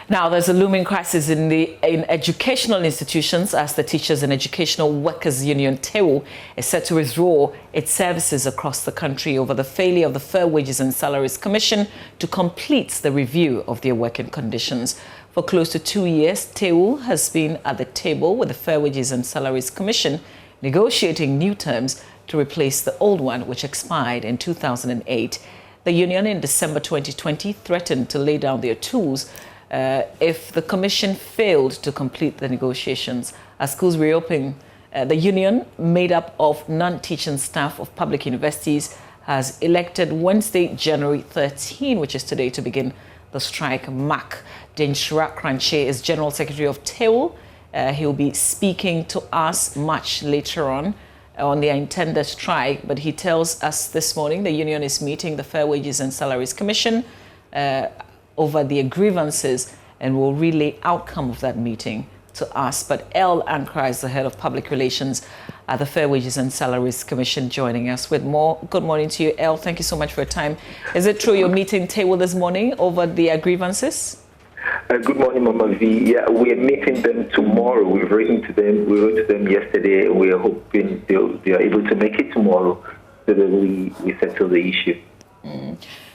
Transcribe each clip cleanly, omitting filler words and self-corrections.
Now, there's a looming crisis in educational institutions as the Teachers and Educational Workers Union, TEWU, is set to withdraw its services across the country over the failure of the Fair Wages and Salaries Commission to complete the review of their working conditions. For close to 2 years, TEWU has been at the table with the Fair Wages and Salaries Commission, negotiating new terms to replace the old one, which expired in 2008. The union in December 2020 threatened to lay down their tools if the commission failed to complete the negotiations. As schools reopen, the union, made up of non-teaching staff of public universities, has elected Wednesday, January 13, which is today, to begin the strike. Mark Denshira-Kranche is General Secretary of TEWU. He'll be speaking to us much later on their intended strike, but he tells us this morning the union is meeting the Fair Wages and Salaries Commission over their grievances and will relay outcome of that meeting to us. But El Ankara is the head of public relations at the Fair Wages and Salaries Commission, joining us with more. Good morning to you, El. Thank you so much for your time. Is it true you're meeting TEWU this morning over their grievances? Good morning, Mama V. Yeah, we are meeting them tomorrow. We've written to them. We wrote to them yesterday. We are hoping they are able to make it tomorrow so that we settle the issue.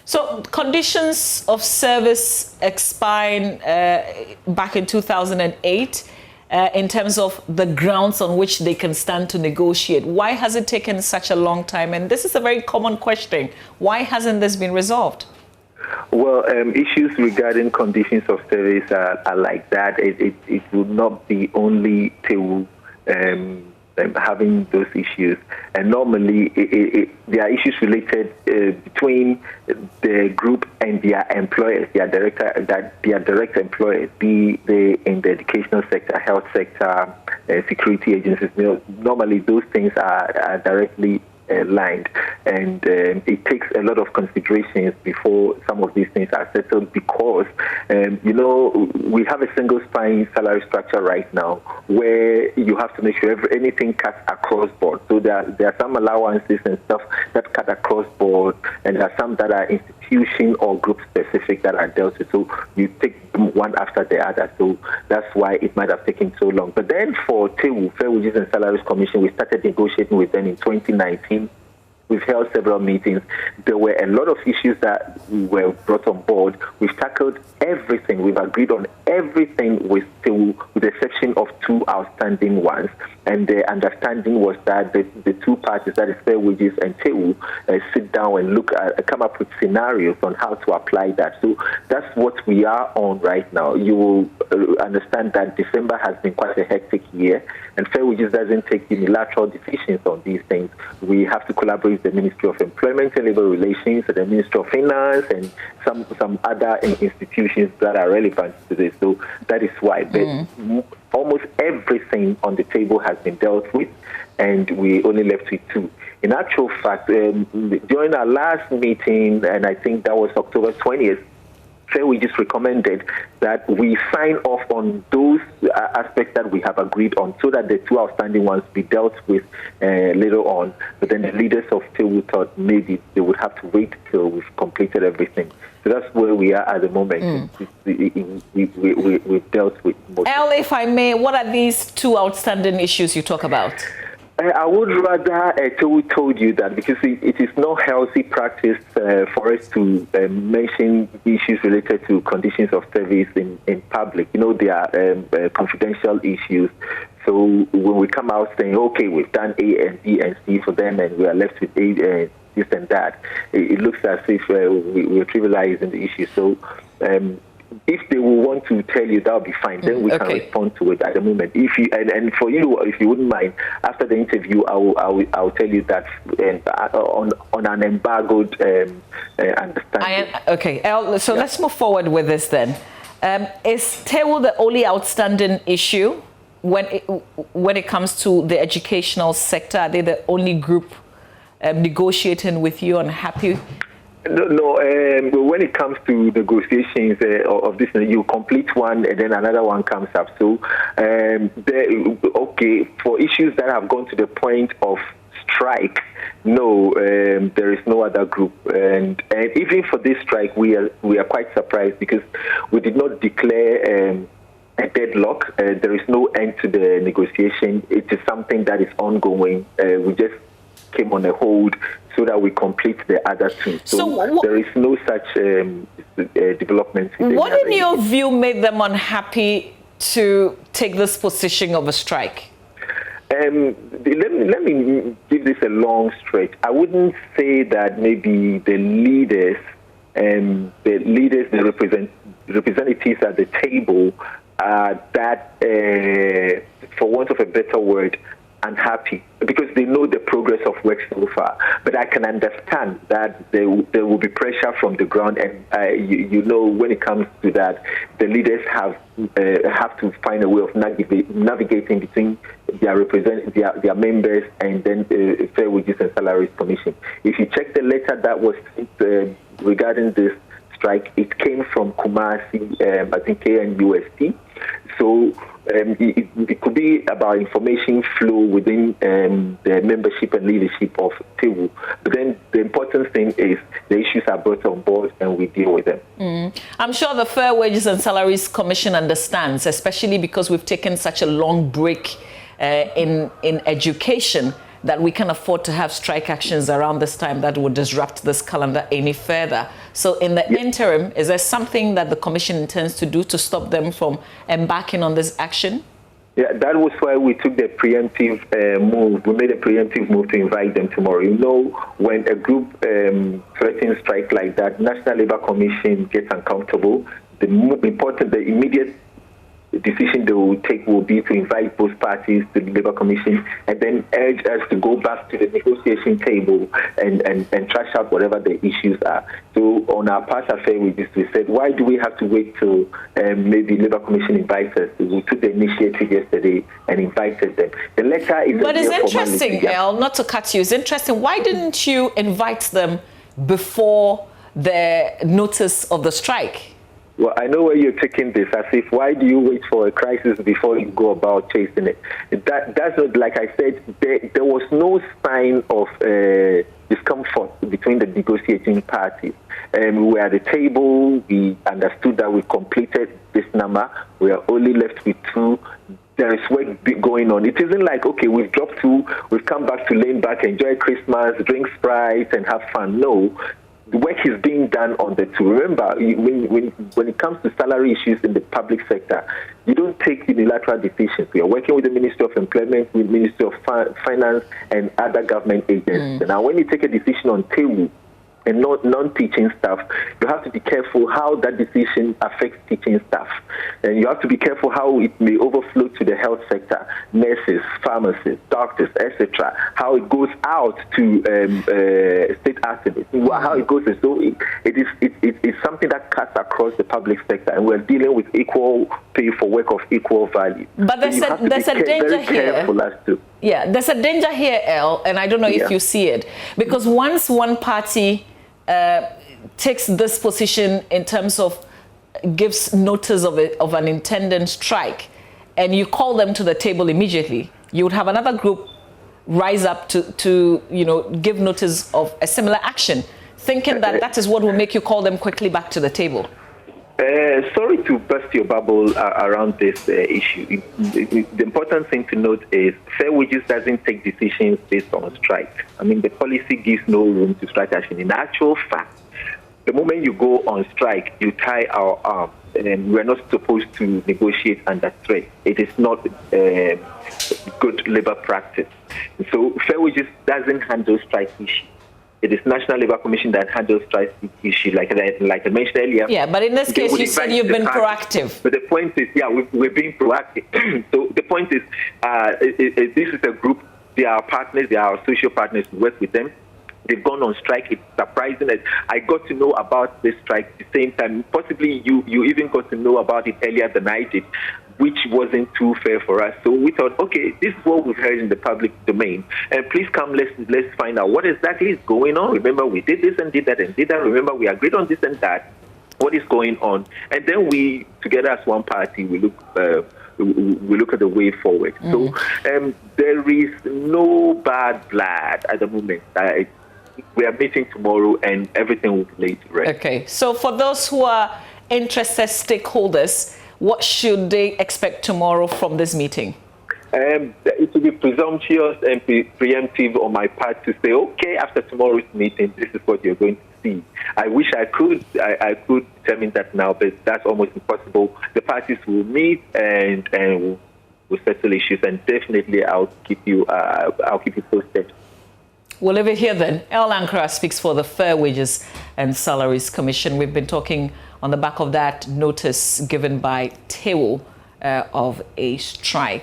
So conditions of service expired back in 2008 in terms of the grounds on which they can stand to negotiate. Why has it taken such a long time? And this is a very common question. Why hasn't this been resolved? Well, issues regarding conditions of service are like that. It would not be only TEWU having those issues, and normally there are issues related between the group and their employers, their direct employers, be they in the educational sector, health sector, security agencies. Normally those things are directly lined, and it takes a lot of considerations before some of these things are settled, because we have a single spine salary structure right now where you have to make sure anything cuts across board. So there are some allowances and stuff that cut across board, and there are some that are institution or group specific that are dealt with. So you take them one after the other. So that's why it might have taken so long. But then for TEWU, Fair Wages and Salaries Commission, we started negotiating with them in 2019. We've held several meetings. There were a lot of issues that were brought on board. We've tackled everything. We've agreed on everything with TEWU, with the exception of two outstanding ones. And the understanding was that the two parties, that is Fair Wages and TEWU, sit down and come up with scenarios on how to apply that. So that's what we are on right now. You will understand that December has been quite a hectic year, and Fair Wages doesn't take unilateral decisions on these things. We have to collaborate with the Ministry of Employment and Labour Relations, the Ministry of Finance, and some other institutions that are relevant to this. So that is why. But almost everything on the table has been dealt with, and we only left with two. In actual fact, during our last meeting, and I think that was October 20th, Fair Wages recommended that we sign off on those aspects that we have agreed on, so that the two outstanding ones be dealt with later on. But then the leaders of TEWU thought maybe they would have to wait till we've completed everything. So that's where we are at the moment. We've dealt with most. El, if I may, what are these two outstanding issues you talk about? I would rather TEWU told you that, because it is not healthy practice for us to mention issues related to conditions of service in public. They are confidential issues. So when we come out saying, okay, we've done A and B and C for them, and we are left with this and that, it looks as if we're trivializing the issue. So if they will want to tell you, that'll be fine. Then we can respond to it at the moment. If you and for you, if you wouldn't mind, after the interview, I'll tell you that on an embargoed understanding. Okay, El, so let's move forward with this then. Is TEWU the only outstanding issue when it comes to the educational sector? Are they the only group negotiating with you and happy? No. When it comes to negotiations of this, you complete one and then another one comes up. So, for issues that have gone to the point of strike, no, there is no other group. And even for this strike, we are quite surprised because we did not declare a deadlock. There is no end to the negotiation. It is something that is ongoing. We just came on a hold so that we complete the other two. So there is no such development. What, in your view, made them unhappy to take this position of a strike? Let me give this a long stretch. I wouldn't say that maybe the leaders, the representatives at the table are that, for want of a better word, unhappy because they know the progress of work so far. But I can understand that there will be pressure from the ground, and when it comes to that, the leaders have to find a way of navigating between their members and then the Fair Wages and Salaries Commission. If you check the letter that was sent regarding this strike, it came from Kumasi, I think KNUST. So it could be about information flow within the membership and leadership of TEWU. But then the important thing is the issues are brought on board and we deal with them. I'm sure the Fair Wages and Salaries Commission understands, especially because we've taken such a long break in education, that we can afford to have strike actions around this time that would disrupt this calendar any further. So in the interim, is there something that the Commission intends to do to stop them from embarking on this action? Yeah, that was why we took the preemptive move. We made a preemptive move to invite them tomorrow. You know, when a group threatens strike like that, National Labour Commission gets uncomfortable. The immediate decision they will take will be to invite both parties to the Labour Commission and then urge us to go back to the negotiation table and trash out whatever the issues are. So on our past affair with this, we said, why do we have to wait till maybe Labour Commission invites us? We took the initiative yesterday and invited them. The letter is... But it's interesting, El, not to cut you, it's interesting. Why didn't you invite them before the notice of the strike? Well, I know where you're taking this, as if, why do you wait for a crisis before you go about chasing it? That's not, like I said, there was no sign of discomfort between the negotiating parties. We were at the table, we understood that we completed this number, we are only left with two. There is work going on. It isn't like, okay, we've dropped two, we've come back to lean back, enjoy Christmas, drink Sprite, and have fun. No. The work is being done on the two. Remember, when it comes to salary issues in the public sector, you don't take unilateral decisions. We are working with the Ministry of Employment, with the Ministry of Finance, and other government agencies. Now, when you take a decision on TEWU and non-teaching staff, you have to be careful how that decision affects teaching staff. And you have to be careful how it may overflow to the health sector, nurses, pharmacists, doctors, etc. How it goes out to state athletes, how it goes. So it's something that cuts across the public sector, and we're dealing with equal pay for work of equal value. But there's a danger here. Yeah, there's a danger here, El, and I don't know if you see it. Because once one party takes this position in terms of gives notice of an intended strike, and you call them to the table immediately, you would have another group rise up to give notice of a similar action, thinking that is what will make you call them quickly back to the table. Sorry to burst your bubble around this issue. The important thing to note is Fair Wages doesn't take decisions based on strike. I mean, the policy gives no room to strike action. In actual fact, the moment you go on strike, you tie our arms, and we're not supposed to negotiate under threat. It is not good labor practice. So Fair Wages doesn't handle strike issues. It is National Labour Commission that handles strike issue, like I mentioned earlier. Yeah, but in this case, you said you've been proactive. But the point is, we're being proactive. So the point is, this is a group. They are our partners. They are our social partners. We work with them. They've gone on strike. It's surprising that I got to know about this strike at the same time. Possibly you even got to know about it earlier than I did, which wasn't too fair for us. So we thought, okay, this is what we've heard in the public domain, and please come, let's find out what exactly is going on. Remember, we did this and did that and did that. Remember, we agreed on this and that. What is going on? And then we, together as one party, we look at the way forward. So there is no bad blood at the moment. we are meeting tomorrow, and everything will be laid to rest. Okay. So for those who are interested stakeholders, what should they expect tomorrow from this meeting? It will be presumptuous and preemptive on my part to say, okay, after tomorrow's meeting, this is what you're going to see. I wish I could determine that now, but that's almost impossible. The parties will meet and will settle issues, and definitely I'll keep you posted. We'll leave it here then. El Ankara speaks for the Fair Wages and Salaries Commission. We've been talking on the back of that notice given by TEWU of a strike.